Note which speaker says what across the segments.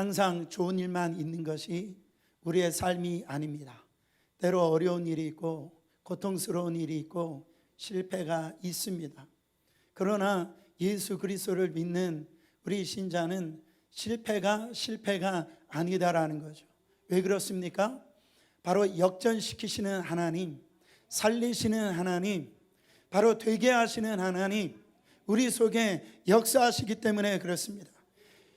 Speaker 1: 항상 좋은 일만 있는 것이 우리의 삶이 아닙니다. 때로 어려운 일이 있고 고통스러운 일이 있고 실패가 있습니다. 그러나 예수 그리스도를 믿는 우리 신자는 실패가 아니다라는 거죠. 왜 그렇습니까? 바로 역전시키시는 하나님, 살리시는 하나님, 바로 되게 하시는 하나님, 우리 속에 역사하시기 때문에 그렇습니다.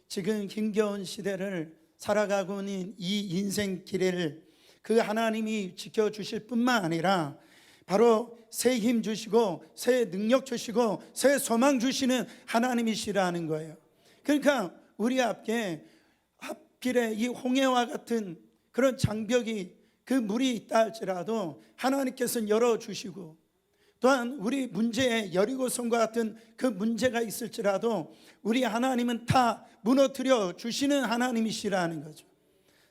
Speaker 1: 지금 힘겨운 시대를 살아가고 있는 이 인생 길을 그 하나님이 지켜주실 뿐만 아니라 바로 새 힘 주시고 새 능력 주시고 새 소망 주시는 하나님이시라는 거예요. 그러니까 우리 앞에 앞길에 이 홍해와 같은 그런 장벽이 그 물이 있다 할지라도 하나님께서는 열어주시고, 또한 우리 문제에 여리고성과 같은 그 문제가 있을지라도 우리 하나님은 다 무너뜨려 주시는 하나님이시라는 거죠.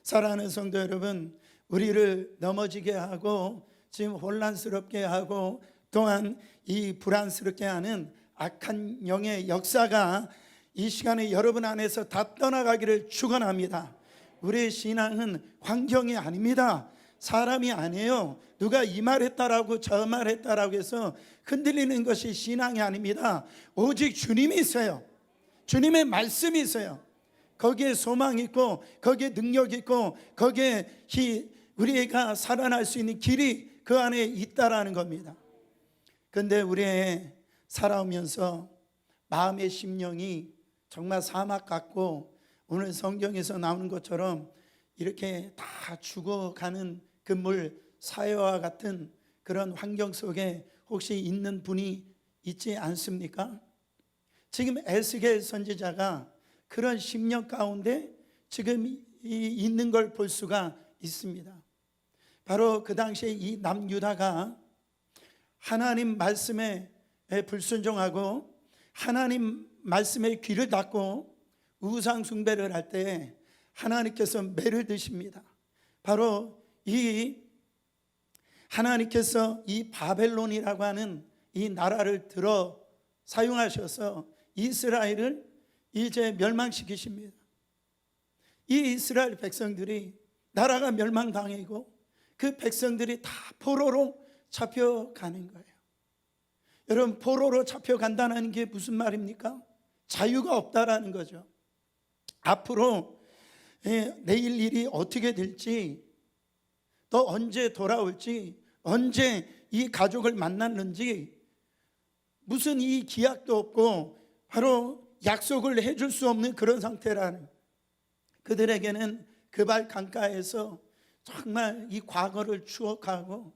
Speaker 1: 사랑하는 성도 여러분, 우리를 넘어지게 하고 지금 혼란스럽게 하고 또한 이 불안스럽게 하는 악한 영의 역사가 이 시간에 여러분 안에서 다 떠나가기를 축원합니다. 우리의 신앙은 환경이 아닙니다. 사람이 아니에요. 누가 이 말 했다라고 저 말 했다라고 해서 흔들리는 것이 신앙이 아닙니다. 오직 주님이 있어요. 주님의 말씀이 있어요. 거기에 소망이 있고 거기에 능력이 있고 거기에 우리가 살아날 수 있는 길이 그 안에 있다라는 겁니다. 그런데 우리의 살아오면서 마음의 심령이 정말 사막 같고 오늘 성경에서 나오는 것처럼 이렇게 다 죽어가는 그 물 사해와 같은 그런 환경 속에 혹시 있는 분이 있지 않습니까? 지금 에스겔 선지자가 그런 심령 가운데 지금 있는 걸 볼 수가 있습니다. 바로 그 당시에 이 남유다가 하나님 말씀에 불순종하고 하나님 말씀에 귀를 닫고 우상 숭배를 할 때 하나님께서 매를 드십니다. 바로 이 하나님께서 이 바벨론이라고 하는 이 나라를 들어 사용하셔서 이스라엘을 이제 멸망시키십니다. 이 이스라엘 백성들이 나라가 멸망당하고 그 백성들이 다 포로로 잡혀가는 거예요. 여러분, 포로로 잡혀간다는 게 무슨 말입니까? 자유가 없다라는 거죠. 앞으로 내일 일이 어떻게 될지, 또 언제 돌아올지, 언제 이 가족을 만났는지 무슨 이 기약도 없고 바로 약속을 해줄 수 없는 그런 상태라는, 그들에게는 그발 강가에서 정말 이 과거를 추억하고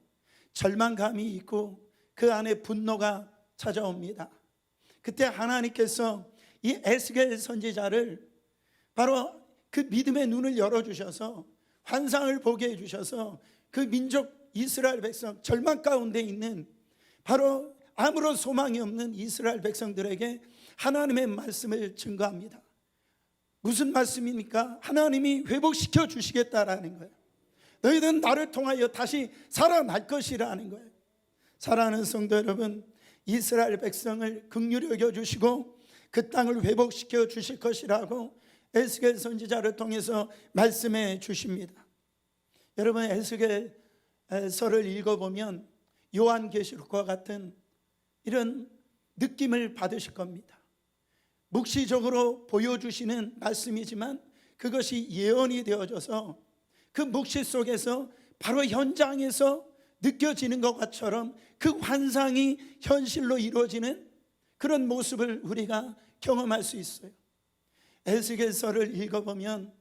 Speaker 1: 절망감이 있고 그 안에 분노가 찾아옵니다. 그때 하나님께서 이 에스겔 선지자를 바로 그 믿음의 눈을 열어주셔서 환상을 보게 해주셔서 그 민족 이스라엘 백성, 절망 가운데 있는 바로 아무런 소망이 없는 이스라엘 백성들에게 하나님의 말씀을 증거합니다. 무슨 말씀입니까? 하나님이 회복시켜 주시겠다라는 거예요. 너희들은 나를 통하여 다시 살아날 것이라는 거예요. 사랑하는 성도 여러분, 이스라엘 백성을 긍휼히 여겨주시고 그 땅을 회복시켜 주실 것이라고 에스겔 선지자를 통해서 말씀해 주십니다. 여러분, 에스겔서를 읽어보면 요한계시록과 같은 이런 느낌을 받으실 겁니다. 묵시적으로 보여주시는 말씀이지만 그것이 예언이 되어져서 그 묵시 속에서 바로 현장에서 느껴지는 것처럼 그 환상이 현실로 이루어지는 그런 모습을 우리가 경험할 수 있어요. 에스겔서를 읽어보면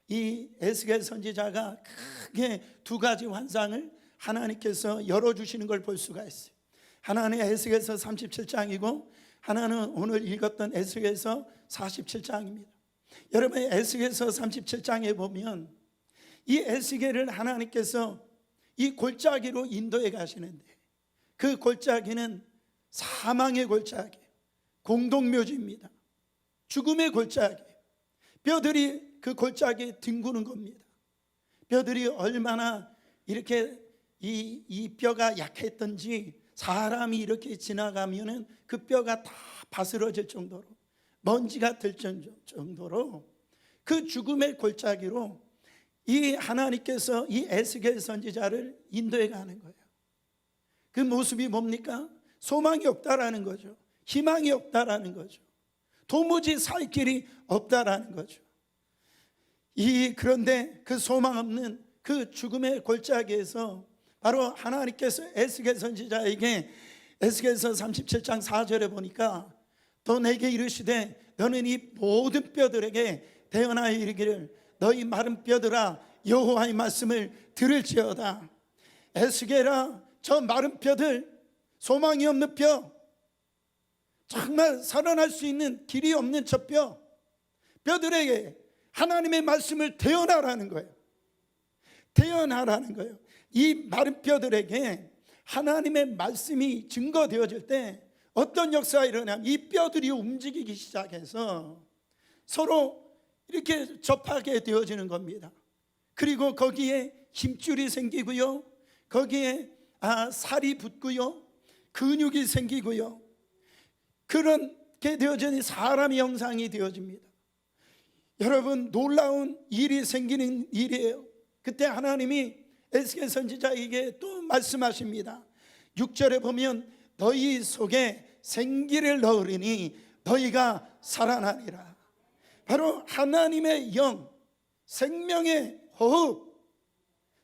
Speaker 1: 이 에스겔 선지자가 크게 두 가지 환상을 하나님께서 열어주시는 걸 볼 수가 있어요. 하나는 에스겔서 37장이고 하나는 오늘 읽었던 에스겔서 47장입니다. 여러분, 에스겔서 37장에 보면 이 에스겔을 하나님께서 이 골짜기로 인도해 가시는데 그 골짜기는 사망의 골짜기예요. 공동묘지입니다. 죽음의 골짜기. 뼈들이 그 골짜기에 뒹구는 겁니다. 뼈들이 얼마나 이렇게 이 뼈가 약했던지 사람이 이렇게 지나가면은 그 뼈가 다 바스러질 정도로 먼지가 들 정도로 그 죽음의 골짜기로 이 하나님께서 이 에스겔 선지자를 인도해 가는 거예요. 그 모습이 뭡니까? 소망이 없다라는 거죠. 희망이 없다라는 거죠. 도무지 살 길이 없다라는 거죠. 그런데 그 소망 없는 그 죽음의 골짜기에서 바로 하나님께서 에스겔 선지자에게 에스겔서 37장 4절에 보니까 또 내게 이르시되 너는 이 모든 뼈들에게 대언하여 이르기를 너희 마른 뼈들아 여호와의 말씀을 들을지어다. 에스겔아, 저 마른 뼈들, 소망이 없는 뼈, 정말 살아날 수 있는 길이 없는 저 뼈들에게 하나님의 말씀을 대언하라는 거예요. 대언하라는 거예요. 이 마른 뼈들에게 하나님의 말씀이 증거되어질 때 어떤 역사가 일어나면 이 뼈들이 움직이기 시작해서 서로 이렇게 접하게 되어지는 겁니다. 그리고 거기에 힘줄이 생기고요, 거기에 살이 붙고요, 근육이 생기고요, 그렇게 되어지는 사람의 형상이 되어집니다. 여러분, 놀라운 일이 생기는 일이에요. 그때 하나님이 에스겔 선지자에게 또 말씀하십니다. 6절에 보면 너희 속에 생기를 넣으리니 너희가 살아나리라. 바로 하나님의 영, 생명의 호흡,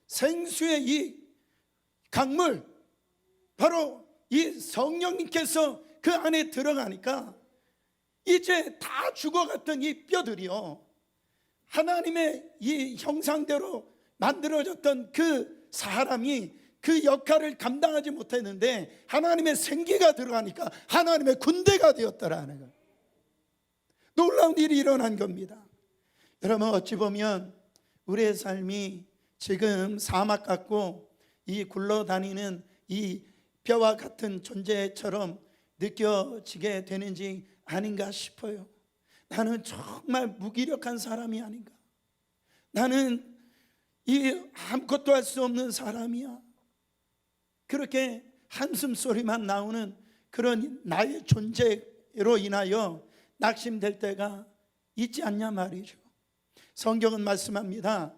Speaker 1: 생수의 이 강물, 바로 이 성령님께서 그 안에 들어가니까 이제 다 죽어갔던 이 뼈들이요, 하나님의 이 형상대로 만들어졌던 그 사람이 그 역할을 감당하지 못했는데 하나님의 생기가 들어가니까 하나님의 군대가 되었더라는 거예요. 놀라운 일이 일어난 겁니다. 여러분, 어찌 보면 우리의 삶이 지금 사막 같고 이 굴러다니는 이 뼈와 같은 존재처럼 느껴지게 되는지 아닌가 싶어요. 나는 정말 무기력한 사람이 아닌가, 나는 아무것도 할 수 없는 사람이야, 그렇게 한숨 소리만 나오는 그런 나의 존재로 인하여 낙심될 때가 있지 않냐 말이죠. 성경은 말씀합니다.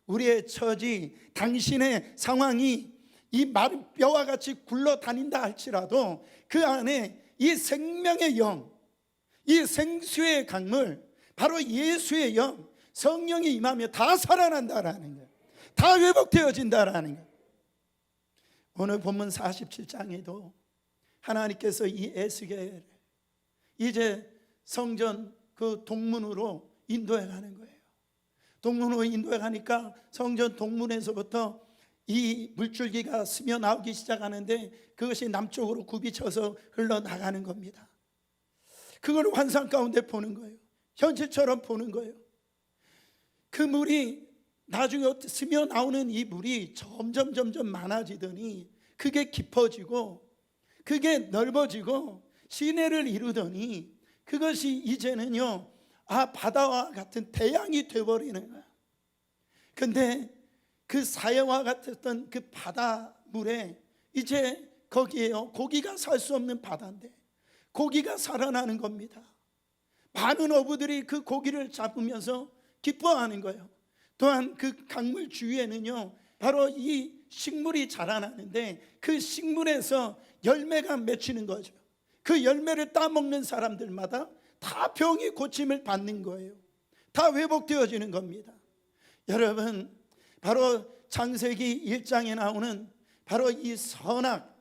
Speaker 1: 우리의 처지, 당신의 상황이 이 마른 뼈와 같이 굴러다닌다 할지라도 그 안에 이 생명의 영, 이 생수의 강물, 바로 예수의 영, 성령이 임하며 다 살아난다라는 거예요. 다 회복되어진다라는 거예요. 오늘 본문 47장에도 하나님께서 이 에스겔을 이제 성전 그 동문으로 인도해 가는 거예요. 동문으로 인도해 가니까 성전 동문에서부터 이 물줄기가 스며 나오기 시작하는데 그것이 남쪽으로 굽이쳐서 흘러나가는 겁니다. 그걸 환상 가운데 보는 거예요. 현실처럼 보는 거예요. 그 물이 나중에 스며 나오는 이 물이 점점 많아지더니 그게 깊어지고 그게 넓어지고 시내를 이루더니 그것이 이제는요, 바다와 같은 태양이 되어버리는 거야. 근데 그 사해와 같았던 그 바다물에 이제 거기에요, 고기가 살 수 없는 바다인데 고기가 살아나는 겁니다. 많은 어부들이 그 고기를 잡으면서 기뻐하는 거예요. 또한 그 강물 주위에는요, 바로 이 식물이 자라나는데 그 식물에서 열매가 맺히는 거죠. 그 열매를 따먹는 사람들마다 다 병이 고침을 받는 거예요. 다 회복되어지는 겁니다. 여러분, 바로 창세기 1장에 나오는 바로 이 선악,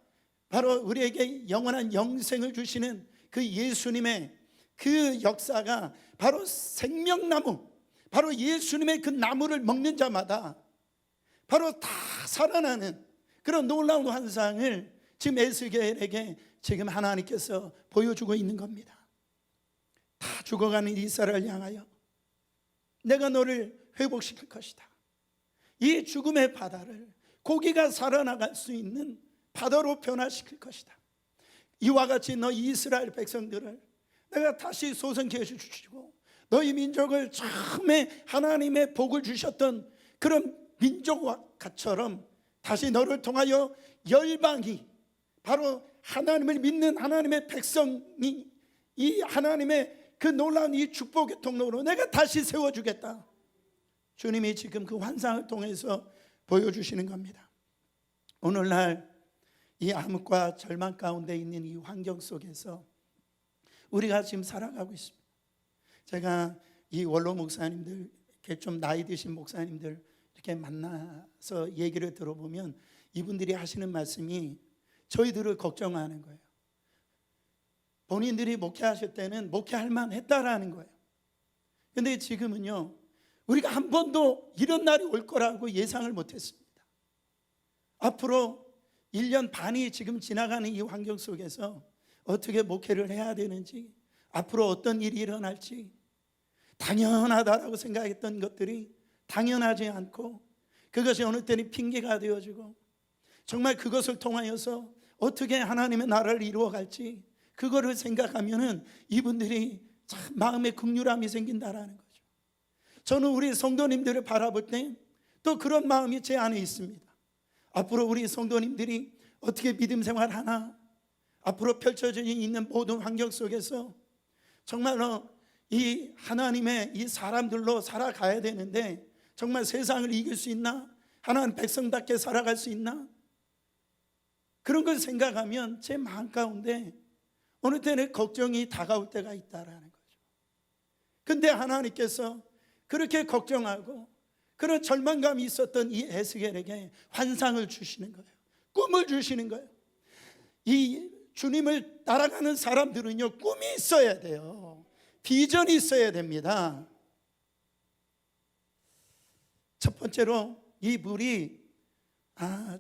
Speaker 1: 바로 우리에게 영원한 영생을 주시는 그 예수님의 그 역사가 바로 생명나무, 바로 예수님의 그 나무를 먹는 자마다 바로 다 살아나는 그런 놀라운 환상을 지금 에스겔에게 지금 하나님께서 보여주고 있는 겁니다. 다 죽어가는 이스라엘을 향하여 내가 너를 회복시킬 것이다. 이 죽음의 바다를 고기가 살아나갈 수 있는 바다로 변화시킬 것이다. 이와 같이 너희 이스라엘 백성들을 내가 다시 소생케 해주시고 너희 민족을 처음에 하나님의 복을 주셨던 그런 민족처럼 다시 너를 통하여 열방이, 바로 하나님을 믿는 하나님의 백성이 이 하나님의 그 놀라운 이 축복의 통로로 내가 다시 세워주겠다. 주님이 지금 그 환상을 통해서 보여주시는 겁니다. 오늘날 이 암흑과 절망 가운데 있는 이 환경 속에서 우리가 지금 살아가고 있습니다. 제가 이 원로 목사님들, 이렇게 좀 나이 드신 목사님들 이렇게 만나서 얘기를 들어보면 이분들이 하시는 말씀이 저희들을 걱정하는 거예요. 본인들이 목회하실 때는 목회할 만했다라는 거예요. 그런데 지금은요, 우리가 한 번도 이런 날이 올 거라고 예상을 못했습니다. 앞으로 1년 반이 지금 지나가는 이 환경 속에서 어떻게 목회를 해야 되는지, 앞으로 어떤 일이 일어날지, 당연하다라고 생각했던 것들이 당연하지 않고 그것이 어느 때는 핑계가 되어지고, 정말 그것을 통하여서 어떻게 하나님의 나라를 이루어갈지 그거를 생각하면은 이분들이 참 마음에 긍휼함이 생긴다라는 거죠. 저는 우리 성도님들을 바라볼 때 또 그런 마음이 제 안에 있습니다. 앞으로 우리 성도님들이 어떻게 믿음 생활하나, 앞으로 펼쳐져 있는 모든 환경 속에서 정말로 이 하나님의 이 사람들로 살아가야 되는데 정말 세상을 이길 수 있나? 하나님 백성답게 살아갈 수 있나? 그런 걸 생각하면 제 마음 가운데 어느 때는 걱정이 다가올 때가 있다라는 거죠. 근데 하나님께서 그렇게 걱정하고 그런 절망감이 있었던 이 에스겔에게 환상을 주시는 거예요. 꿈을 주시는 거예요. 이 주님을 따라가는 사람들은요, 꿈이 있어야 돼요. 비전이 있어야 됩니다. 첫 번째로 이 물이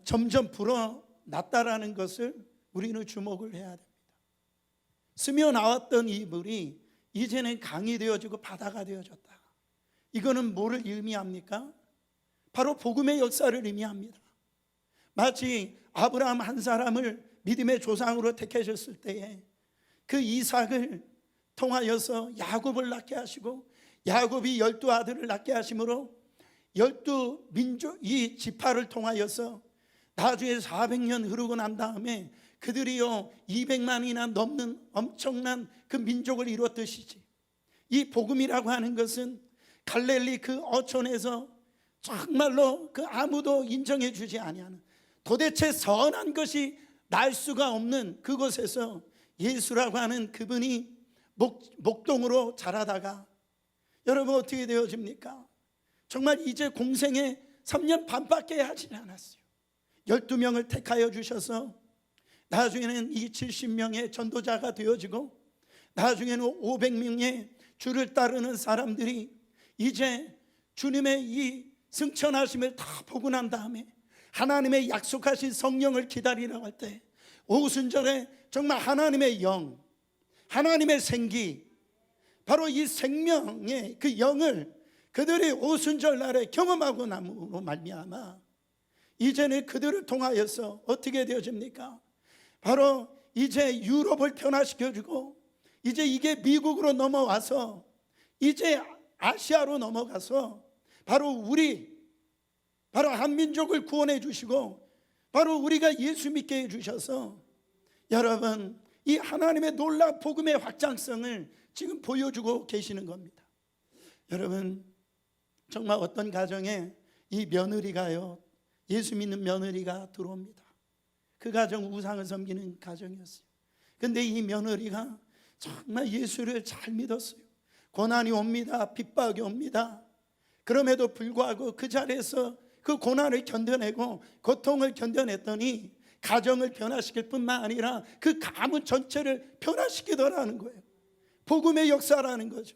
Speaker 1: 점점 불어났다라는 것을 우리는 주목을 해야 됩니다. 스며 나왔던 이 물이 이제는 강이 되어지고 바다가 되어졌다. 이거는 뭐를 의미합니까? 바로 복음의 역사를 의미합니다. 마치 아브라함 한 사람을 믿음의 조상으로 택하셨을 때에 그 이삭을 통하여서 야곱을 낳게 하시고, 야곱이 12 아들을 낳게 하심으로 12 민족, 이 지파를 통하여서 나중에 400년 흐르고 난 다음에 그들이요 200만이나 넘는 엄청난 그 민족을 이루었듯이지, 이 복음이라고 하는 것은 갈릴리 그 어촌에서 정말로 그 아무도 인정해 주지 아니하는, 도대체 선한 것이 날 수가 없는 그곳에서 예수라고 하는 그분이 목동으로 자라다가 여러분 어떻게 되어집니까? 정말 이제 공생에 3년 반밖에 하지 않았어요. 12명을 택하여 주셔서 나중에는 이 70명의 전도자가 되어지고, 나중에는 500명의 주를 따르는 사람들이 이제 주님의 이 승천하심을 다 보고 난 다음에 하나님의 약속하신 성령을 기다리라고 할 때 오순절에 정말 하나님의 영, 하나님의 생기, 바로 이 생명의 그 영을 그들이 오순절 날에 경험하고 남으로 말미암아 이제는 그들을 통하여서 어떻게 되어집니까? 바로 이제 유럽을 변화시켜주고, 이제 이게 미국으로 넘어와서 이제 아시아로 넘어가서 바로 바로 한민족을 구원해 주시고, 바로 우리가 예수 믿게 해 주셔서 여러분 이 하나님의 놀라운 복음의 확장성을 지금 보여주고 계시는 겁니다. 여러분 정말 어떤 가정에 이 며느리가요, 예수 믿는 며느리가 들어옵니다. 그 가정 우상을 섬기는 가정이었어요. 근데 이 며느리가 정말 예수를 잘 믿었어요. 고난이 옵니다. 핍박이 옵니다. 그럼에도 불구하고 그 자리에서 그 고난을 견뎌내고 고통을 견뎌냈더니 가정을 변화시킬 뿐만 아니라 그 가문 전체를 변화시키더라는 거예요. 복음의 역사라는 거죠.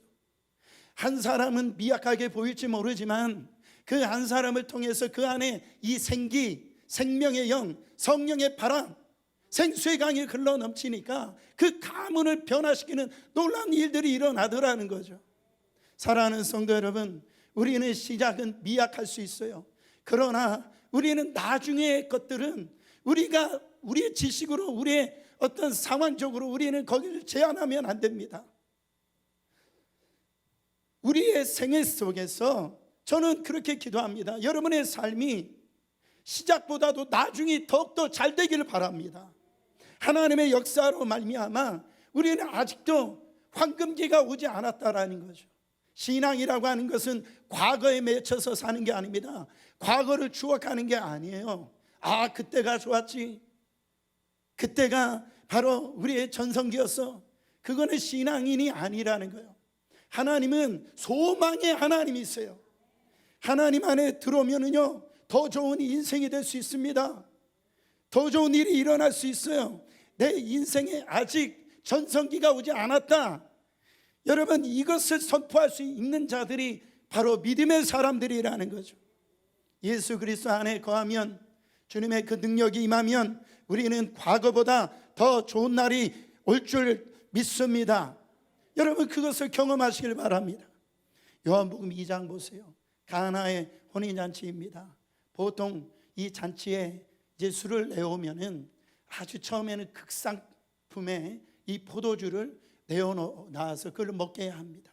Speaker 1: 한 사람은 미약하게 보일지 모르지만 그 한 사람을 통해서 그 안에 이 생기, 생명의 영, 성령의 바람, 생수의 강이 흘러 넘치니까 그 가문을 변화시키는 놀라운 일들이 일어나더라는 거죠. 사랑하는 성도 여러분, 우리는 시작은 미약할 수 있어요. 그러나 우리는 나중의 것들은 우리의 지식으로, 우리의 어떤 상황적으로 우리는 거기를 제한하면 안 됩니다. 우리의 생애 속에서 저는 그렇게 기도합니다. 여러분의 삶이 시작보다도 나중이 더욱더 잘 되기를 바랍니다. 하나님의 역사로 말미암아 우리는 아직도 황금기가 오지 않았다라는 거죠. 신앙이라고 하는 것은 과거에 맺혀서 사는 게 아닙니다. 과거를 추억하는 게 아니에요. 아, 그때가 좋았지, 그때가 바로 우리의 전성기였어. 그거는 신앙인이 아니라는 거예요. 하나님은 소망의 하나님이 있어요. 하나님 안에 들어오면은요, 더 좋은 인생이 될 수 있습니다. 더 좋은 일이 일어날 수 있어요. 내 인생에 아직 전성기가 오지 않았다. 여러분, 이것을 선포할 수 있는 자들이 바로 믿음의 사람들이라는 거죠. 예수 그리스도 안에 거하면, 주님의 그 능력이 임하면 우리는 과거보다 더 좋은 날이 올 줄 믿습니다. 여러분, 그것을 경험하시길 바랍니다. 요한복음 2장 보세요. 가나의 혼인잔치입니다. 보통 이 잔치에 이제 술을 내오면은 아주 처음에는 극상품의 이 포도주를 내어놔서 그걸 먹게 합니다.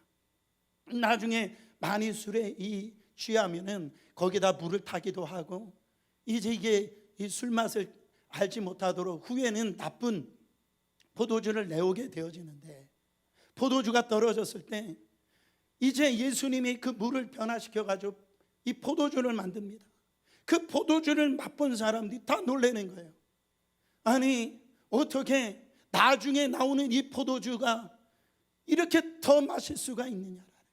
Speaker 1: 나중에 많이 술에 취하면은 거기다 물을 타기도 하고, 이제 이게 이 술 맛을 알지 못하도록 후에는 나쁜 포도주를 내오게 되어지는데, 포도주가 떨어졌을 때 이제 예수님이 그 물을 변화시켜 가지고 이 포도주를 만듭니다. 그 포도주를 맛본 사람들이 다 놀라는 거예요. 아니, 어떻게 나중에 나오는 이 포도주가 이렇게 더 마실 수가 있느냐라는 거예요.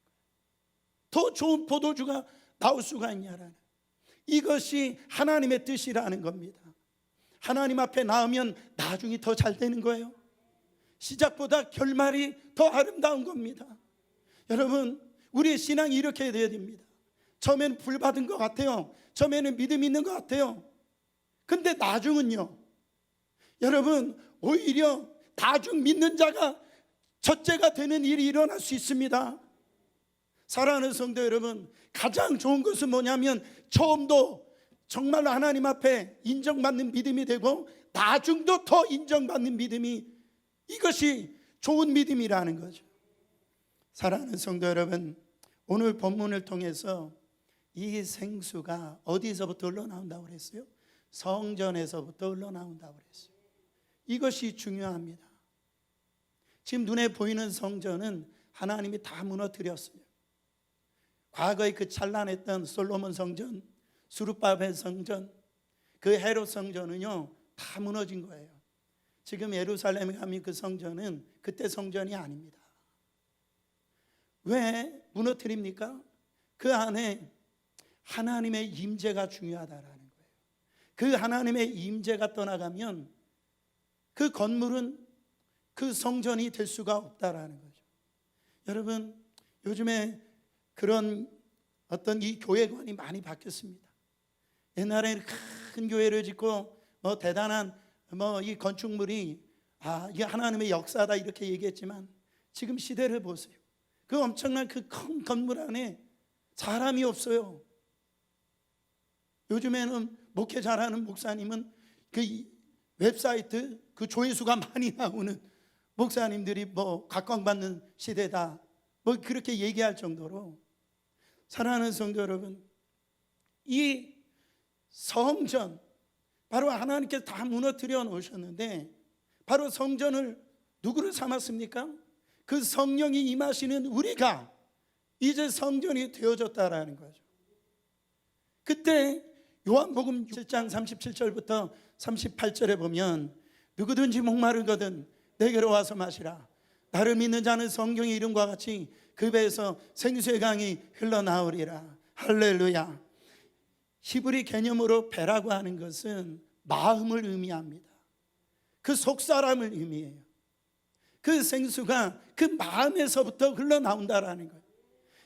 Speaker 1: 더 좋은 포도주가 나올 수가 있냐라는 거예요. 이것이 하나님의 뜻이라는 겁니다. 하나님 앞에 나오면 나중이 더 잘 되는 거예요. 시작보다 결말이 더 아름다운 겁니다. 여러분, 우리의 신앙이 이렇게 돼야 됩니다. 처음에는 불 받은 것 같아요. 처음에는 믿음이 있는 것 같아요. 근데 나중은요, 여러분, 오히려 나중 믿는 자가 첫째가 되는 일이 일어날 수 있습니다. 사랑하는 성도 여러분, 가장 좋은 것은 뭐냐면 처음도 정말로 하나님 앞에 인정받는 믿음이 되고 나중도 더 인정받는 믿음이, 이것이 좋은 믿음이라는 거죠. 사랑하는 성도 여러분, 오늘 본문을 통해서 이 생수가 어디서부터 흘러나온다고 그랬어요? 성전에서부터 흘러나온다고 그랬어요. 이것이 중요합니다. 지금 눈에 보이는 성전은 하나님이 다 무너뜨렸어요. 과거에 그 찬란했던 솔로몬 성전, 수르바벨 성전, 그 헤롯 성전은요 다 무너진 거예요. 지금 예루살렘에 가면 그 성전은 그때 성전이 아닙니다. 왜 무너뜨립니까? 그 안에 하나님의 임재가 중요하다라는 거예요. 그 하나님의 임재가 떠나가면 그 건물은, 그 성전이 될 수가 없다라는 거죠. 여러분, 요즘에 그런 어떤 이 교회관이 많이 바뀌었습니다. 옛날에는 큰 교회를 짓고 대단한 이 건축물이 이게 하나님의 역사다 이렇게 얘기했지만, 지금 시대를 보세요. 그 엄청난 그 큰 건물 안에 사람이 없어요. 요즘에는 목회 잘하는 목사님은 그 웹사이트 그 조회수가 많이 나오는 목사님들이 각광받는 시대다, 그렇게 얘기할 정도로. 사랑하는 성도 여러분, 이 성전, 바로 하나님께서 다 무너뜨려 놓으셨는데, 바로 성전을 누구를 삼았습니까? 그 성령이 임하시는 우리가 이제 성전이 되어졌다라는 거죠. 그때 요한복음 7장 37절부터 38절에 보면, 누구든지 목마르거든 내게로 와서 마시라. 나를 믿는 자는 성경의 이름과 같이 그 배에서 생수의 강이 흘러나오리라. 할렐루야. 히브리 개념으로 배라고 하는 것은 마음을 의미합니다. 그 속사람을 의미해요. 그 생수가 그 마음에서부터 흘러나온다라는 거예요.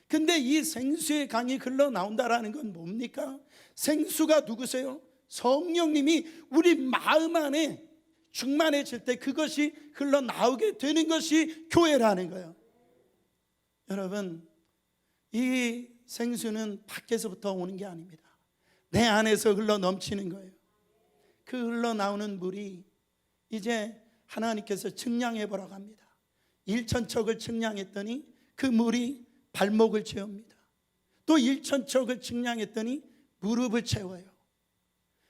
Speaker 1: 근데 이 생수의 강이 흘러나온다라는 건 뭡니까? 생수가 누구세요? 성령님이 우리 마음 안에 충만해질 때 그것이 흘러나오게 되는 것이 교회라는 거예요. 여러분, 이 생수는 밖에서부터 오는 게 아닙니다. 내 안에서 흘러 넘치는 거예요. 그 흘러나오는 물이 이제 하나님께서 측량해 보라고 합니다. 1,000척을 측량했더니 그 물이 발목을 채웁니다. 또 1,000척을 측량했더니 무릎을 채워요.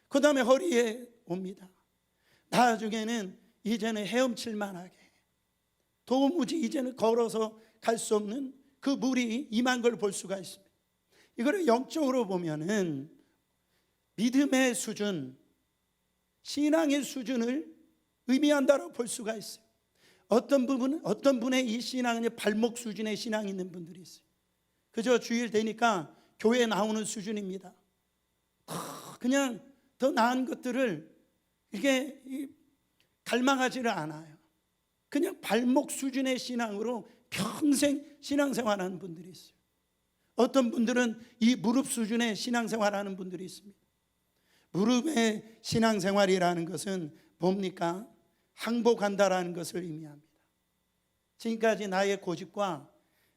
Speaker 1: 그 다음에 허리에 옵니다. 나중에는 이제는 헤엄칠 만하게 도무지 이제는 걸어서 갈 수 없는 그 물이 임한 걸 볼 수가 있습니다. 이거를 영적으로 보면은 믿음의 수준, 신앙의 수준을 의미한다고 볼 수가 있어요. 어떤 분의 이 신앙은 발목 수준의 신앙이 있는 분들이 있어요. 그저 주일 되니까 교회 나오는 수준입니다. 그냥 더 나은 것들을 이게 갈망하지를 않아요. 그냥 발목 수준의 신앙으로 평생 신앙생활하는 분들이 있어요. 어떤 분들은 이 무릎 수준의 신앙생활하는 분들이 있습니다. 무릎의 신앙생활이라는 것은 뭡니까? 항복한다라는 것을 의미합니다. 지금까지 나의 고집과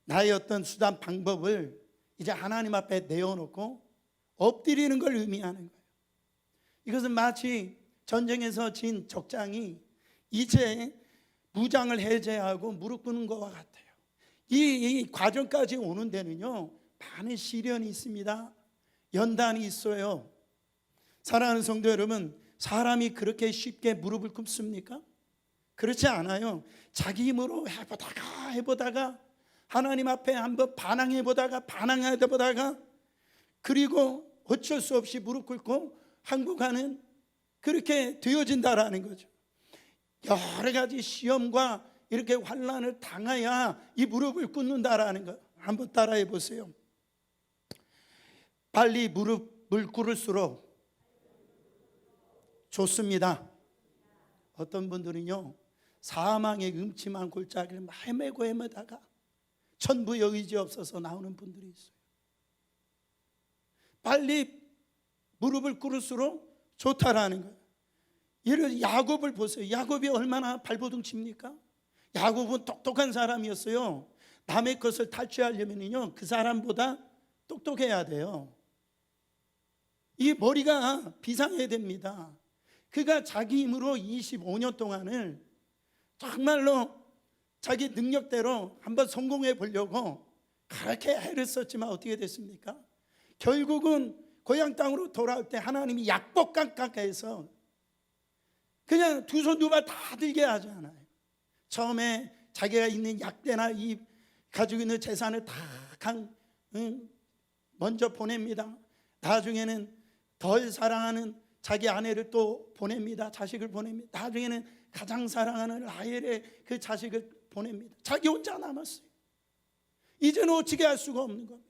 Speaker 1: 나의 어떤 수단 방법을 이제 하나님 앞에 내어놓고 엎드리는 걸 의미하는 거예요. 이것은 마치 전쟁에서 진 적장이 이제 무장을 해제하고 무릎 꿇는 것과 같아요. 이 과정까지 오는 데는요, 많은 시련이 있습니다. 연단이 있어요. 사랑하는 성도 여러분, 사람이 그렇게 쉽게 무릎을 꿇습니까? 그렇지 않아요. 자기 힘으로 해보다가 하나님 앞에 한번 반항해보다가 그리고 어쩔 수 없이 무릎 꿇고 항복하는, 그렇게 되어진다라는 거죠. 여러 가지 시험과 이렇게 환난을 당해야 이 무릎을 꿇는다라는 거. 한번 따라해 보세요. 빨리 무릎을 꿇을수록 좋습니다. 어떤 분들은요, 사망의 음침한 골짜기를 헤매다가 천부의 의지 없어서 나오는 분들이 있어요. 빨리 무릎을 꿇을수록 좋다라는 거예요. 예를 야곱을 보세요. 야곱이 얼마나 발버둥 칩니까? 야곱은 똑똑한 사람이었어요. 남의 것을 탈취하려면요, 그 사람보다 똑똑해야 돼요. 이 머리가 비상해야 됩니다. 그가 자기 힘으로 25년 동안을 정말로 자기 능력대로 한번 성공해 보려고 그렇게 애를 썼지만 어떻게 됐습니까? 결국은 고향 땅으로 돌아올 때 하나님이 약복강가해서 그냥 두 손 두 발 다 들게 하잖아요. 처음에 자기가 있는 약대나 이 가지고 있는 재산을 다 먼저 보냅니다. 나중에는 덜 사랑하는 자기 아내를 또 보냅니다. 자식을 보냅니다. 나중에는 가장 사랑하는 라헬의 그 자식을 보냅니다. 자기 혼자 남았어요. 이제는 어찌게 할 수가 없는 겁니다.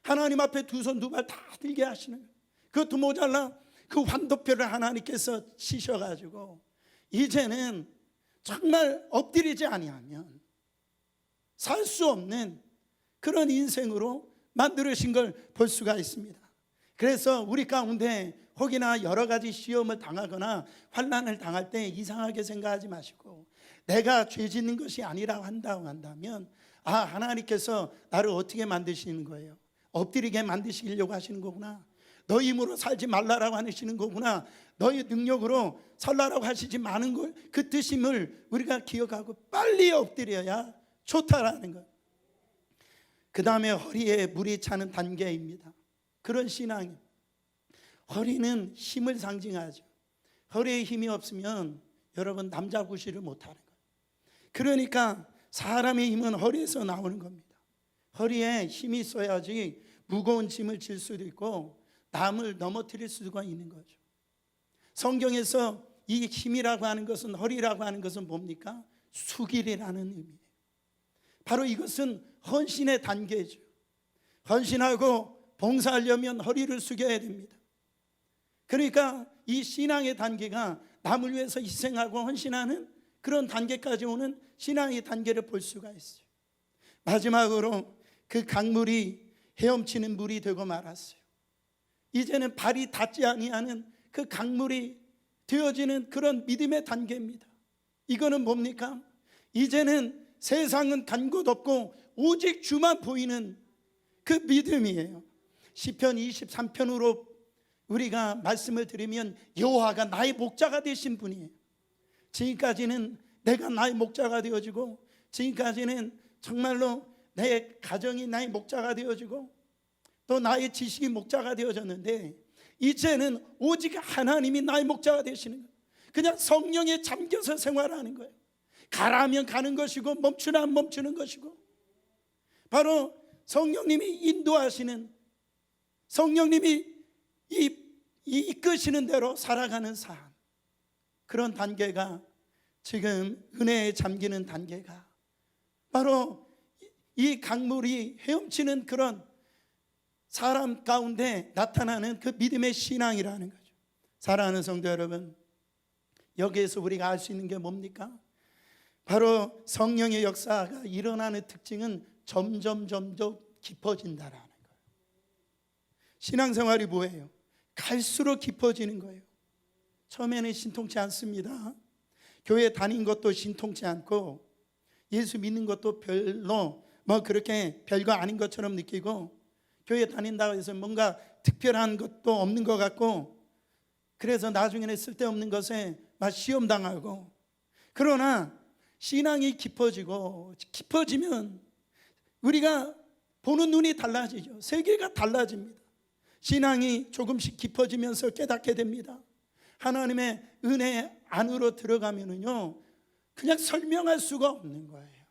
Speaker 1: 하나님 앞에 두 손 두 발 다 들게 하시는 거예요. 그것도 모자라 그 환도표를 하나님께서 치셔가지고 이제는 정말 엎드리지 아니하면 살 수 없는 그런 인생으로 만들으신 걸 볼 수가 있습니다. 그래서 우리 가운데 혹이나 여러 가지 시험을 당하거나 환난을 당할 때 이상하게 생각하지 마시고, 내가 죄 짓는 것이 아니라고 한다면 하나님께서 나를 어떻게 만드시는 거예요? 엎드리게 만드시려고 하시는 거구나. 너 힘으로 살지 말라라고 하시는 거구나. 너의 능력으로 살라라고 하시지 마는 걸, 그 뜻임을 우리가 기억하고 빨리 엎드려야 좋다라는 거예요. 그 다음에 허리에 물이 차는 단계입니다. 그런 신앙이, 허리는 힘을 상징하죠. 허리에 힘이 없으면 여러분 남자 구실을 못하는 거예요. 그러니까 사람의 힘은 허리에서 나오는 겁니다. 허리에 힘이 있어야지 무거운 짐을 질 수도 있고 남을 넘어뜨릴 수가 있는 거죠. 성경에서 이 힘이라고 하는 것은, 허리라고 하는 것은 뭡니까? 수길이라는 의미예요. 바로 이것은 헌신의 단계죠. 헌신하고 봉사하려면 허리를 숙여야 됩니다. 그러니까 이 신앙의 단계가 남을 위해서 희생하고 헌신하는 그런 단계까지 오는 신앙의 단계를 볼 수가 있어요. 마지막으로 그 강물이 헤엄치는 물이 되고 말았어요. 이제는 발이 닿지 아니하는 그 강물이 되어지는 그런 믿음의 단계입니다. 이거는 뭡니까? 이제는 세상은 간 곳 없고 오직 주만 보이는 그 믿음이에요. 시편 23편으로 우리가 말씀을 드리면 여호와가 나의 목자가 되신 분이에요. 지금까지는 내가 나의 목자가 되어지고, 지금까지는 정말로 내 가정이 나의 목자가 되어지고 또 나의 지식이 목자가 되어졌는데, 이제는 오직 하나님이 나의 목자가 되시는 거예요. 그냥 성령에 잠겨서 생활하는 거예요. 가라하면 가는 것이고 멈추라 멈추는 것이고, 바로 성령님이 인도하시는, 성령님이 이끄시는 대로 살아가는 삶, 그런 단계가, 지금 은혜에 잠기는 단계가 바로 이 강물이 헤엄치는 그런 사람 가운데 나타나는 그 믿음의 신앙이라는 거죠. 사랑하는 성도 여러분, 여기에서 우리가 알 수 있는 게 뭡니까? 바로 성령의 역사가 일어나는 특징은 점점 깊어진다라는 거예요. 신앙생활이 뭐예요? 갈수록 깊어지는 거예요. 처음에는 신통치 않습니다. 교회 다닌 것도 신통치 않고, 예수 믿는 것도 별로 그렇게 별거 아닌 것처럼 느끼고, 교회 다닌다고 해서 뭔가 특별한 것도 없는 것 같고, 그래서 나중에는 쓸데없는 것에 막 시험당하고. 그러나 신앙이 깊어지면 우리가 보는 눈이 달라지죠. 세계가 달라집니다. 신앙이 조금씩 깊어지면서 깨닫게 됩니다. 하나님의 은혜 안으로 들어가면은요, 그냥 설명할 수가 없는 거예요.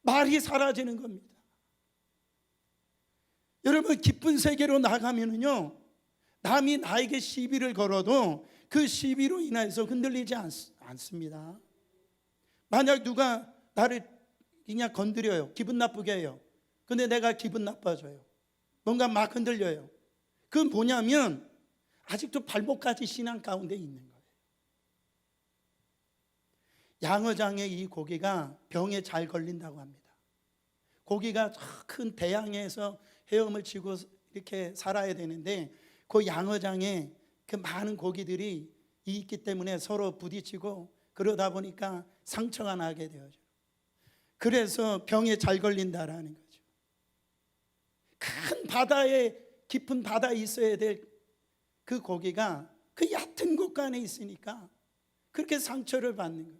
Speaker 1: 말이 사라지는 겁니다. 여러분, 깊은 세계로 나가면은요, 남이 나에게 시비를 걸어도 그 시비로 인해서 흔들리지 않습니다. 만약 누가 나를 그냥 건드려요, 기분 나쁘게 해요. 근데 내가 기분 나빠져요. 뭔가 막 흔들려요. 그건 뭐냐면 아직도 발목까지 신앙 가운데 있는 거예요. 양어장의 이 고기가 병에 잘 걸린다고 합니다. 고기가 큰 대양에서 헤엄을 치고 이렇게 살아야 되는데, 그 양어장에 그 많은 고기들이 있기 때문에 서로 부딪히고 그러다 보니까 상처가 나게 되어져. 그래서 병에 잘 걸린다라는 거죠. 큰 바다에, 깊은 바다에 있어야 될 그 고기가 그 얕은 곳간에 있으니까 그렇게 상처를 받는 거예요.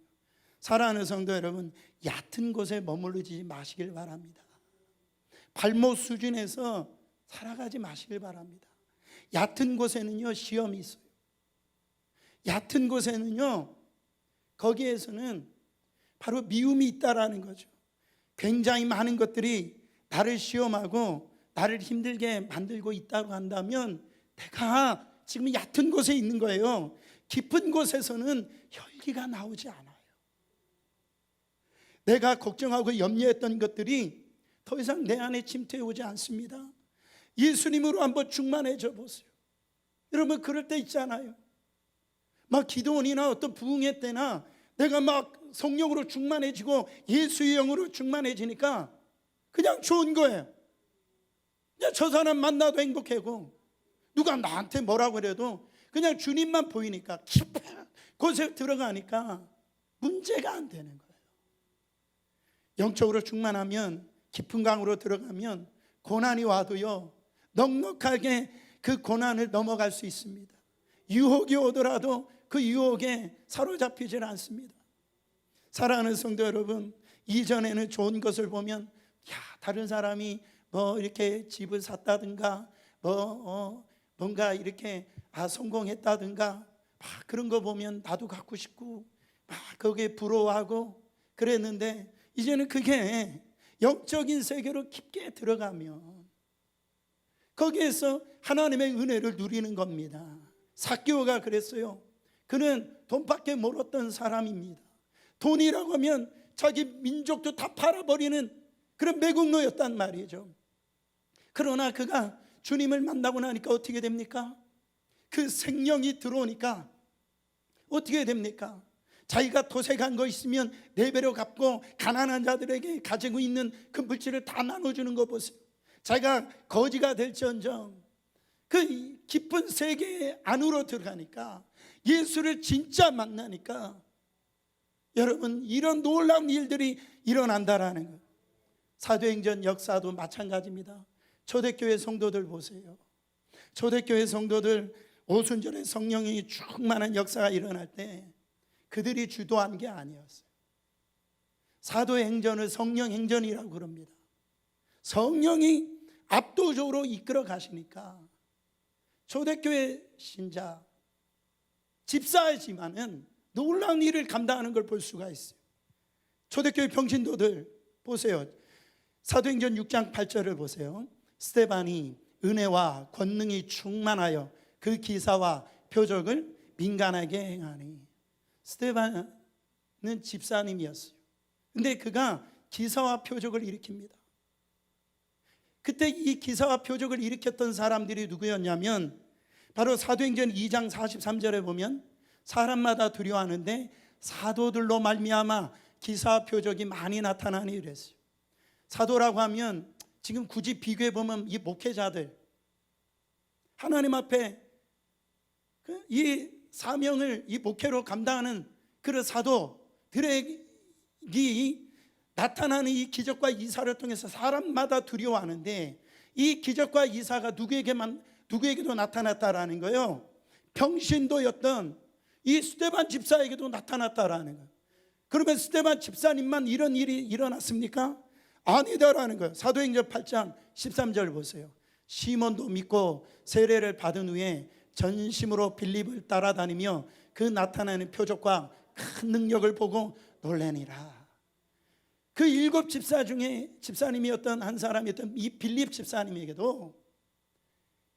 Speaker 1: 사랑하는 성도 여러분, 얕은 곳에 머무르지 마시길 바랍니다. 발목 수준에서 살아가지 마시길 바랍니다. 얕은 곳에는요, 시험이 있어요. 얕은 곳에는요, 거기에서는 바로 미움이 있다라는 거죠. 굉장히 많은 것들이 나를 시험하고 나를 힘들게 만들고 있다고 한다면, 내가 지금 얕은 곳에 있는 거예요. 깊은 곳에서는 혈기가 나오지 않아요. 내가 걱정하고 염려했던 것들이 더 이상 내 안에 침투해 오지 않습니다. 예수님으로 한번 충만해져 보세요. 여러분, 그럴 때 있잖아요. 막 기도원이나 어떤 부흥회 때나 내가 막 성령으로 충만해지고 예수의 영으로 충만해지니까 그냥 좋은 거예요. 그냥 저 사람 만나도 행복하고, 누가 나한테 뭐라고 그래도 그냥 주님만 보이니까, 깊은 곳에 들어가니까 문제가 안 되는 거예요. 영적으로 충만하면, 깊은 강으로 들어가면 고난이 와도요, 넉넉하게 그 고난을 넘어갈 수 있습니다. 유혹이 오더라도 그 유혹에 사로잡히질 않습니다. 사랑하는 성도 여러분, 이전에는 좋은 것을 보면, 다른 사람이 이렇게 집을 샀다든가 뭔가 이렇게 성공했다든가 그런 거 보면 나도 갖고 싶고 거기에 부러워하고 그랬는데, 이제는 그게 영적인 세계로 깊게 들어가면 거기에서 하나님의 은혜를 누리는 겁니다. 삭개오가 그랬어요. 그는 돈밖에 몰랐던 사람입니다. 돈이라고 하면 자기 민족도 다 팔아버리는 그런 매국노였단 말이죠. 그러나 그가 주님을 만나고 나니까 어떻게 됩니까? 그 생명이 들어오니까 어떻게 됩니까? 자기가 도색한 거 있으면 4배로 갚고, 가난한 자들에게 가지고 있는 그 물질을 다 나눠주는 거 보세요. 자기가 거지가 될지언정 그 깊은 세계 안으로 들어가니까, 예수를 진짜 만나니까, 여러분, 이런 놀라운 일들이 일어난다라는 거예요. 사도행전 역사도 마찬가지입니다. 초대교회 성도들 보세요. 초대교회 성도들 오순절에 성령이 충만한 역사가 일어날 때 그들이 주도한 게 아니었어요. 사도행전을 성령행전이라고 그럽니다. 성령이 압도적으로 이끌어 가시니까 초대교회 신자, 집사이지만은 놀라운 일을 감당하는 걸 볼 수가 있어요. 초대교회 평신도들 보세요. 사도행전 6장 8절을 보세요. 스데반이 은혜와 권능이 충만하여 그 기사와 표적을 민간하게 행하니. 스데반은 집사님이었어요. 근데 그가 기사와 표적을 일으킵니다. 그때 이 기사와 표적을 일으켰던 사람들이 누구였냐면 바로 사도행전 2장 43절에 보면 사람마다 두려워하는데 사도들로 말미암아 기사와 표적이 많이 나타나니 이랬어요. 사도라고 하면 지금 굳이 비교해 보면 이 목회자들, 하나님 앞에 이 사명을 이 목회로 감당하는 그런 사도들에게 나타나는 이 기적과 이사를 통해서 사람마다 두려워하는데, 이 기적과 이사가 누구에게도 나타났다라는 거예요. 평신도였던 이 스데반 집사에게도 나타났다라는 거예요. 그러면 스데반 집사님만 이런 일이 일어났습니까? 아니다라는 거예요. 사도행전 8장 13절 보세요. 시몬도 믿고 세례를 받은 후에 전심으로 빌립을 따라다니며 그 나타나는 표적과 큰 능력을 보고 놀라니라. 그 7 집사 중에 집사님이었던 한 사람이었던 이 빌립 집사님에게도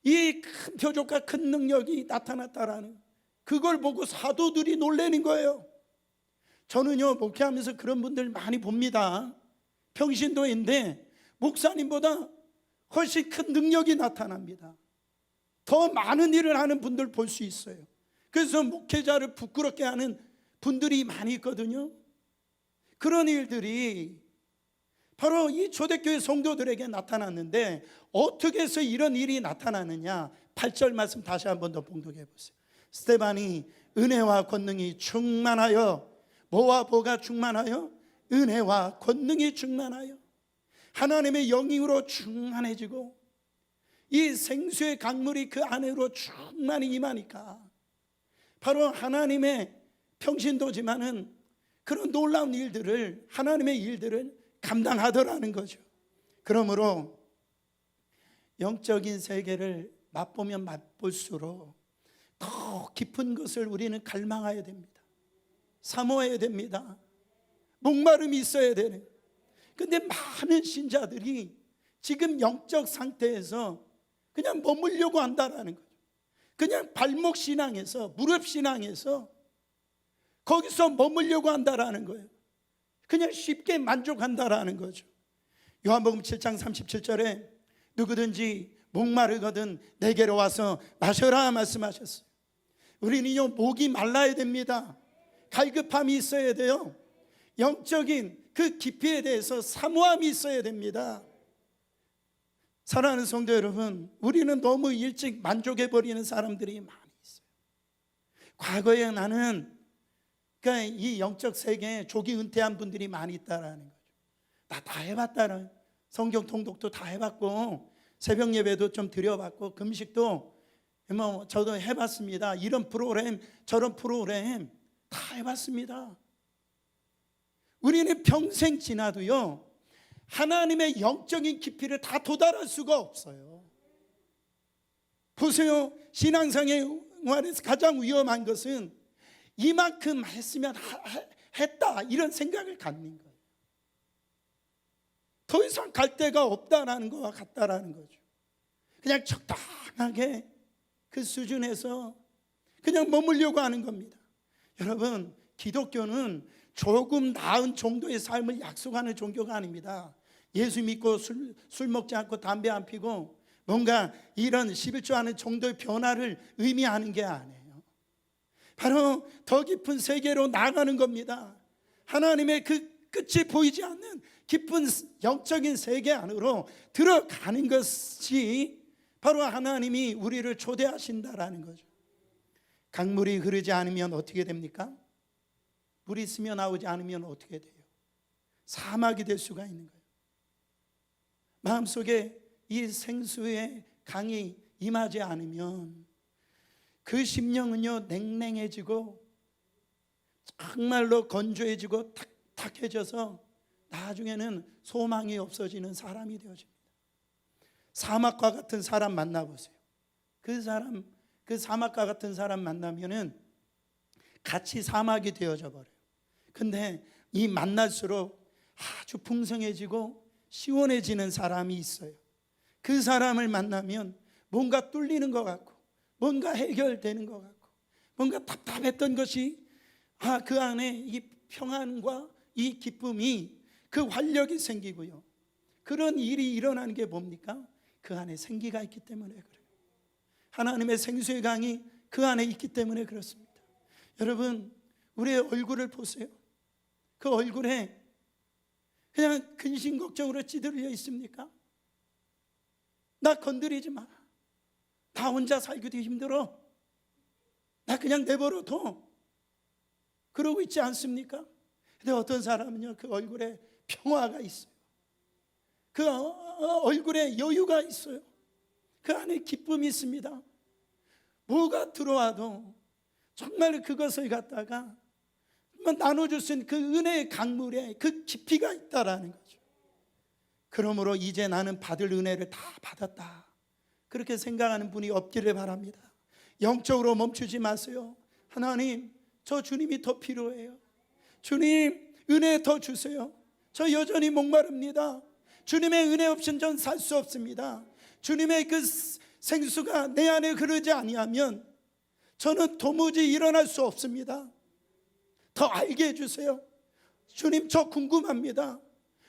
Speaker 1: 이 큰 표적과 큰 능력이 나타났다라는, 그걸 보고 사도들이 놀라는 거예요. 저는요, 목회하면서 그런 분들 많이 봅니다. 평신도인데 목사님보다 훨씬 큰 능력이 나타납니다. 더 많은 일을 하는 분들 볼 수 있어요. 그래서 목회자를 부끄럽게 하는 분들이 많이 있거든요. 그런 일들이 바로 이 초대교회 성도들에게 나타났는데, 어떻게 해서 이런 일이 나타나느냐, 8절 말씀 다시 한 번 더 봉독해 보세요. 스데반이 은혜와 권능이 충만하여, 뭐가 충만하여? 은혜와 권능이 충만하여 하나님의 영으로 충만해지고, 이 생수의 강물이 그 안으로 충만히 임하니까 바로 하나님의 평신도지만은 그런 놀라운 일들을, 하나님의 일들을 감당하더라는 거죠. 그러므로 영적인 세계를 맛보면 맛볼수록 더 깊은 것을 우리는 갈망해야 됩니다. 사모해야 됩니다. 목마름이 있어야 되는. 근데 많은 신자들이 지금 영적 상태에서 그냥 머물려고 한다라는 거죠. 그냥 발목 신앙에서, 무릎 신앙에서 거기서 머물려고 한다라는 거예요. 그냥 쉽게 만족한다라는 거죠. 요한복음 7장 37절에 누구든지 목마르거든 내게로 와서 마셔라 말씀하셨어요. 우리는요, 목이 말라야 됩니다. 갈급함이 있어야 돼요. 영적인 그 깊이에 대해서 사모함이 있어야 됩니다. 사랑하는 성도 여러분, 우리는 너무 일찍 만족해버리는 사람들이 많이 있어요. 과거에 나는 이 영적 세계에 조기 은퇴한 분들이 많이 있다라는 거죠. 나 다 해봤다는, 성경 통독도 다 해봤고 새벽 예배도 좀 드려봤고 금식도 저도 해봤습니다. 이런 프로그램 저런 프로그램 다 해봤습니다. 우리는 평생 지나도요, 하나님의 영적인 깊이를 다 도달할 수가 없어요. 보세요, 신앙생활에서 가장 위험한 것은 이만큼 했으면 했다, 이런 생각을 갖는 거예요. 더 이상 갈 데가 없다라는 것과 같다라는 거죠. 그냥 적당하게 그 수준에서 그냥 머물려고 하는 겁니다. 여러분, 기독교는 조금 나은 정도의 삶을 약속하는 종교가 아닙니다. 예수 믿고 술 먹지 않고 담배 안 피고 뭔가 이런 11조 하는 정도의 변화를 의미하는 게 아니에요. 바로 더 깊은 세계로 나가는 겁니다. 하나님의 그 끝이 보이지 않는 깊은 영적인 세계 안으로 들어가는 것이 바로 하나님이 우리를 초대하신다라는 거죠. 강물이 흐르지 않으면 어떻게 됩니까? 물이 스며 나오지 않으면 어떻게 돼요? 사막이 될 수가 있는 거예요. 마음속에 이 생수의 강이 임하지 않으면 그 심령은요, 냉랭해지고 정말로 건조해지고 탁탁해져서 나중에는 소망이 없어지는 사람이 되어집니다. 사막과 같은 사람 만나보세요. 그 사막과 같은 사람 만나면은 같이 사막이 되어져 버려요. 근데 이 만날수록 아주 풍성해지고 시원해지는 사람이 있어요. 그 사람을 만나면 뭔가 뚫리는 것 같고, 뭔가 해결되는 것 같고, 뭔가 답답했던 것이 그 안에 이 평안과 이 기쁨이, 그 활력이 생기고요. 그런 일이 일어나는 게 뭡니까? 그 안에 생기가 있기 때문에 그래요. 하나님의 생수의 강이 그 안에 있기 때문에 그렇습니다. 여러분, 우리의 얼굴을 보세요. 그 얼굴에 그냥 근심 걱정으로 찌들려 있습니까? 나 건드리지 마. 나 혼자 살기도 힘들어. 나 그냥 내버려둬. 그러고 있지 않습니까? 근데 어떤 사람은요, 그 얼굴에 평화가 있어요. 그 얼굴에 여유가 있어요. 그 안에 기쁨이 있습니다. 뭐가 들어와도 정말 그것을 갖다가 나눠줄 수 있는 그 은혜의 강물에 그 깊이가 있다라는 거죠. 그러므로 이제 나는 받을 은혜를 다 받았다, 그렇게 생각하는 분이 없기를 바랍니다. 영적으로 멈추지 마세요. 하나님, 저 주님이 더 필요해요. 주님, 은혜 더 주세요. 저 여전히 목마릅니다. 주님의 은혜 없이는 전 살 수 없습니다. 주님의 그 생수가 내 안에 흐르지 아니하면 저는 도무지 일어날 수 없습니다. 더 알게 해주세요. 주님, 저 궁금합니다.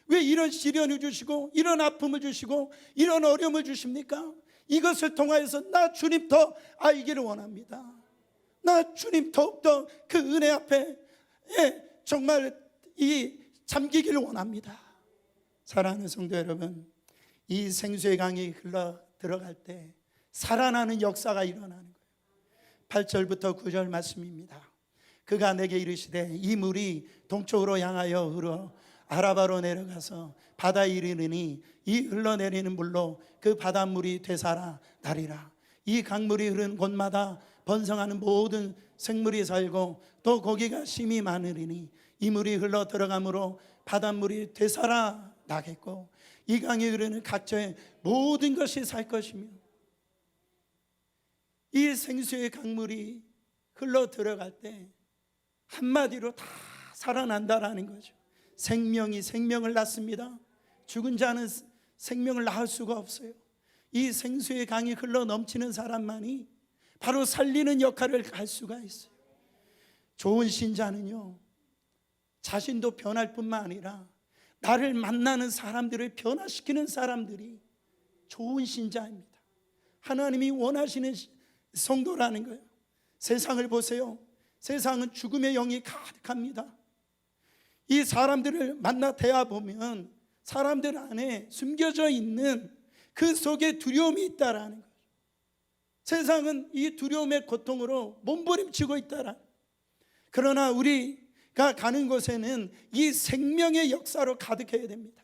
Speaker 1: 왜 이런 시련을 주시고 이런 아픔을 주시고 이런 어려움을 주십니까? 이것을 통하여서 나 주님 더 알기를 원합니다. 나 주님 더욱더 그 은혜 앞에 정말 잠기기를 원합니다. 사랑하는 성도 여러분, 이 생수의 강이 흘러 들어갈 때 살아나는 역사가 일어나는 거예요. 8절부터 9절 말씀입니다. 그가 내게 이르시되 이 물이 동쪽으로 향하여 흐러 아라바로 내려가서 바다에 이르르니 이 흘러내리는 물로 그 바닷물이 되살아 나리라. 이 강물이 흐르는 곳마다 번성하는 모든 생물이 살고 또 고기가 심이 많으리니 이 물이 흘러 들어가므로 바닷물이 되살아 나겠고 이 강이 흐르는 각처의 모든 것이 살 것이며, 이 생수의 강물이 흘러 들어갈 때 한마디로 다 살아난다라는 거죠. 생명이 생명을 낳습니다. 죽은 자는 생명을 낳을 수가 없어요. 이 생수의 강이 흘러 넘치는 사람만이 바로 살리는 역할을 할 수가 있어요. 좋은 신자는요, 자신도 변할 뿐만 아니라 나를 만나는 사람들을 변화시키는 사람들이 좋은 신자입니다. 하나님이 원하시는 성도라는 거예요. 세상을 보세요. 세상은 죽음의 영이 가득합니다. 이 사람들을 만나 대해보면 사람들 안에 숨겨져 있는 그 속에 두려움이 있다라는 거죠. 세상은 이 두려움의 고통으로 몸부림치고 있다라. 그러나 우리가 가는 곳에는 이 생명의 역사로 가득해야 됩니다.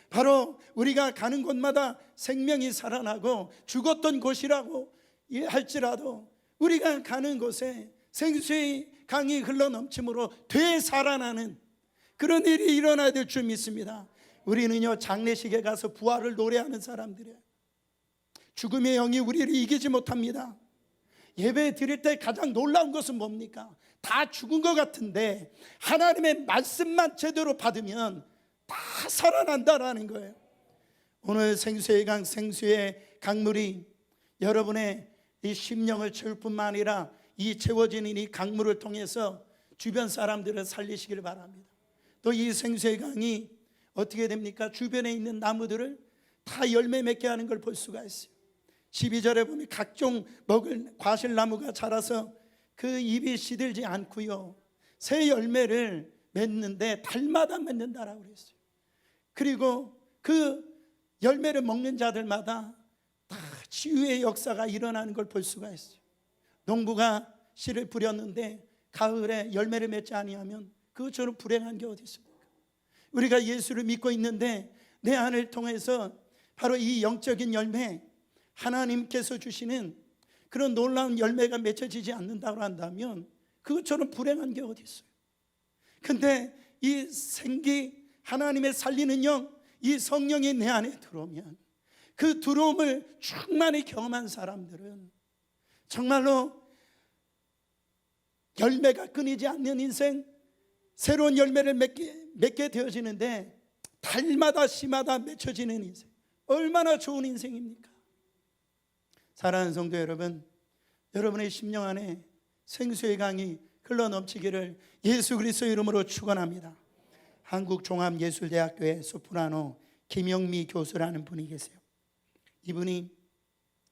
Speaker 1: 바로 우리가 가는 곳마다 생명이 살아나고 죽었던 곳이라고 할지라도 우리가 가는 곳에 생수의 강이 흘러넘침으로 되살아나는 그런 일이 일어나야 될 줄 믿습니다. 우리는요, 장례식에 가서 부활을 노래하는 사람들이에요. 죽음의 영이 우리를 이기지 못합니다. 예배 드릴 때 가장 놀라운 것은 뭡니까? 다 죽은 것 같은데 하나님의 말씀만 제대로 받으면 다 살아난다라는 거예요. 오늘 생수의 강, 생수의 강물이 여러분의 이 심령을 채울 뿐만 아니라 이 채워지는 이 강물을 통해서 주변 사람들을 살리시기를 바랍니다. 또 이 생수의 강이 어떻게 됩니까? 주변에 있는 나무들을 다 열매 맺게 하는 걸 볼 수가 있어요. 12절에 보면 각종 먹을 과실나무가 자라서 그 잎이 시들지 않고요, 새 열매를 맺는데 달마다 맺는다라고 그랬어요. 그리고 그 열매를 먹는 자들마다 다 치유의 역사가 일어나는 걸 볼 수가 있어요. 농부가 씨를 뿌렸는데 가을에 열매를 맺지 아니하면 그것처럼 불행한 게 어디 있습니까? 우리가 예수를 믿고 있는데 내 안을 통해서 바로 이 영적인 열매, 하나님께서 주시는 그런 놀라운 열매가 맺혀지지 않는다고 한다면 그것처럼 불행한 게 어디 있어요? 근데 이 생기, 하나님의 살리는 영, 이 성령이 내 안에 들어오면 그 들어옴을 충만히 경험한 사람들은 정말로 열매가 끊이지 않는 인생, 새로운 열매를 맺게 되어지는데 달마다 씨마다 맺혀지는 인생, 얼마나 좋은 인생입니까? 사랑하는 성도 여러분, 여러분의 심령 안에 생수의 강이 흘러넘치기를 예수 그리스도의 이름으로 축원합니다. 한국종합예술대학교의 소프라노 김영미 교수라는 분이 계세요. 이분이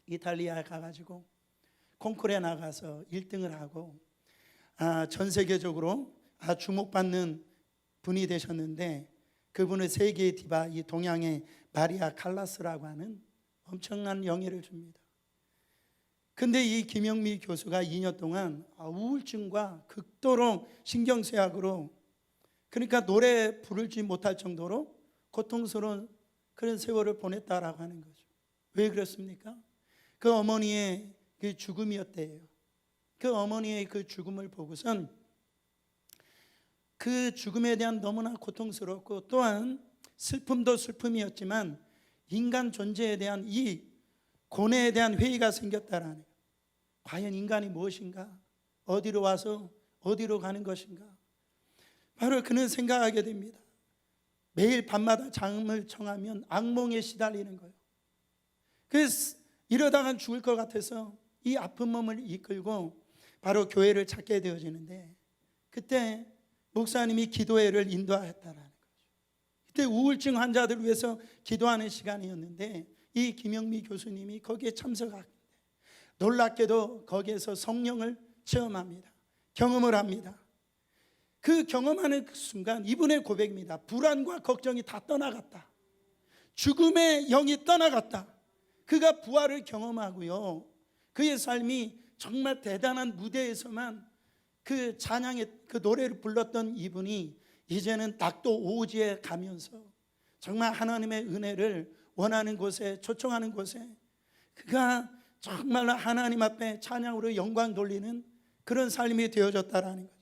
Speaker 1: 이탈리아에 가가지고 콩쿠르에 나가서 1등을 하고 전 세계적으로 주목받는 분이 되셨는데, 그분은 세계의 디바, 이 동양의 마리아 칼라스라고 하는 엄청난 영예를 줍니다. 근데 이 김영미 교수가 2년 동안 우울증과 극도로 신경쇠약으로, 그러니까 노래 부르지 못할 정도로 고통스러운 그런 세월을 보냈다라고 하는 거죠. 왜 그렇습니까? 그 어머니의 그 죽음이었대요. 그 어머니의 그 죽음을 보고선 그 죽음에 대한 너무나 고통스럽고, 또한 슬픔도 슬픔이었지만 인간 존재에 대한 이 고뇌에 대한 회의가 생겼다라는 거예요. 과연 인간이 무엇인가? 어디로 와서 어디로 가는 것인가? 바로 그는 생각하게 됩니다. 매일 밤마다 잠을 청하면 악몽에 시달리는 거예요. 그래서 이러다간 죽을 것 같아서 이 아픈 몸을 이끌고 바로 교회를 찾게 되어지는데, 그때 목사님이 기도회를 인도하였다라는 거죠. 그때 우울증 환자들을 위해서 기도하는 시간이었는데 이 김영미 교수님이 거기에 참석하는데, 놀랍게도 거기에서 성령을 체험합니다. 경험을 합니다. 그 경험하는 그 순간 이분의 고백입니다. 불안과 걱정이 다 떠나갔다. 죽음의 영이 떠나갔다. 그가 부활을 경험하고요, 그의 삶이 정말 대단한 무대에서만 그 찬양의 그 노래를 불렀던 이분이 이제는 낙도 오지에 가면서 정말 하나님의 은혜를 원하는 곳에, 초청하는 곳에 그가 정말로 하나님 앞에 찬양으로 영광 돌리는 그런 삶이 되어졌다라는 거죠.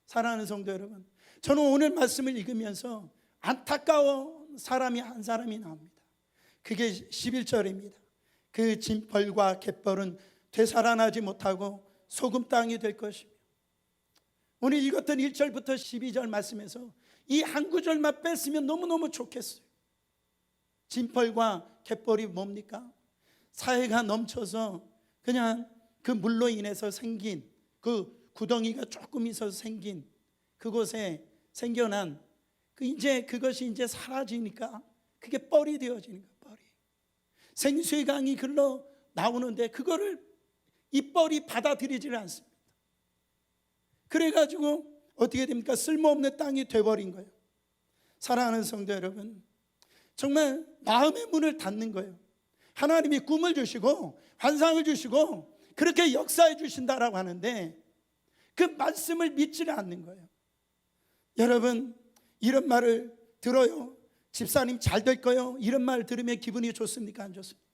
Speaker 1: 사랑하는 성도 여러분, 저는 오늘 말씀을 읽으면서 안타까운 사람이 한 사람이 나옵니다. 그게 11절입니다. 그 진펄과 갯벌은 되살아나지 못하고 소금 땅이 될 것이며, 오늘 읽었던 1절부터 12절 말씀에서 이 한 구절만 뺐으면 너무너무 좋겠어요. 진펄과 갯벌이 뭡니까? 사해가 넘쳐서 그냥 그 물로 인해서 생긴 그 구덩이가 조금 있어서 생긴 그곳에 생겨난 이제 그것이 이제 사라지니까 그게 뻘이 되어지는 거예요. 뻘이. 생수의 강이 흘러 나오는데 그거를 이 뻘이 받아들이지를 않습니다. 그래가지고 어떻게 됩니까? 쓸모없는 땅이 돼버린 거예요. 사랑하는 성도 여러분, 정말 마음의 문을 닫는 거예요. 하나님이 꿈을 주시고 환상을 주시고 그렇게 역사해 주신다라고 하는데 그 말씀을 믿지를 않는 거예요. 여러분, 이런 말을 들어요. 집사님 잘 될 거요. 이런 말 들으면 기분이 좋습니까? 안 좋습니까?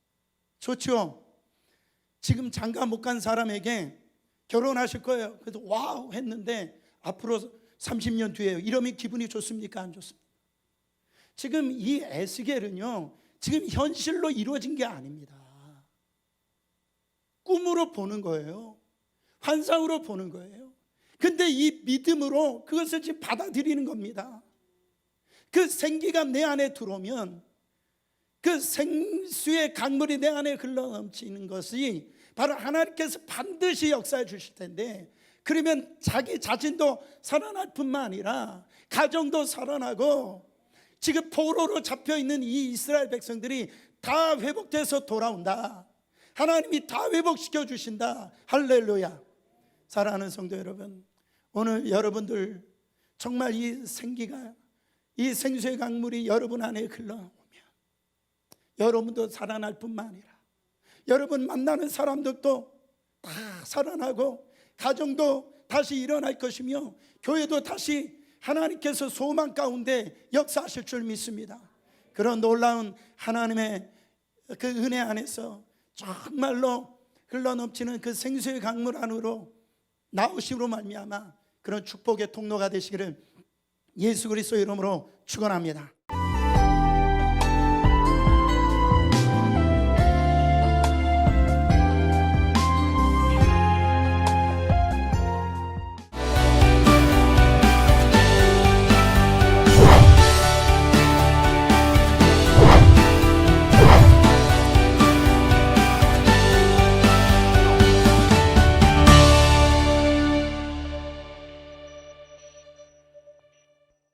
Speaker 1: 좋죠. 지금 장가 못 간 사람에게 결혼하실 거예요. 그래서 와우 했는데 앞으로 30년 뒤에요. 이러면 기분이 좋습니까? 안 좋습니까? 지금 이 에스겔은요, 지금 현실로 이루어진 게 아닙니다. 꿈으로 보는 거예요. 환상으로 보는 거예요. 근데 이 믿음으로 그것을 지금 받아들이는 겁니다. 그 생기가 내 안에 들어오면 그 생수의 강물이 내 안에 흘러넘치는 것이 바로 하나님께서 반드시 역사해 주실 텐데, 그러면 자기 자신도 살아날 뿐만 아니라 가정도 살아나고 지금 포로로 잡혀있는 이 이스라엘 백성들이 다 회복돼서 돌아온다. 하나님이 다 회복시켜 주신다. 할렐루야. 사랑하는 성도 여러분, 오늘 여러분들 정말 이 생기가, 이 생수의 강물이 여러분 안에 흘러오면 여러분도 살아날 뿐만 아니라 여러분 만나는 사람들도 다 살아나고 가정도 다시 일어날 것이며 교회도 다시 하나님께서 소망 가운데 역사하실 줄 믿습니다. 그런 놀라운 하나님의 그 은혜 안에서 정말로 흘러넘치는 그 생수의 강물 안으로 나오심으로 말미암아 그런 축복의 통로가 되시기를 예수 그리스도의 이름으로 축원합니다.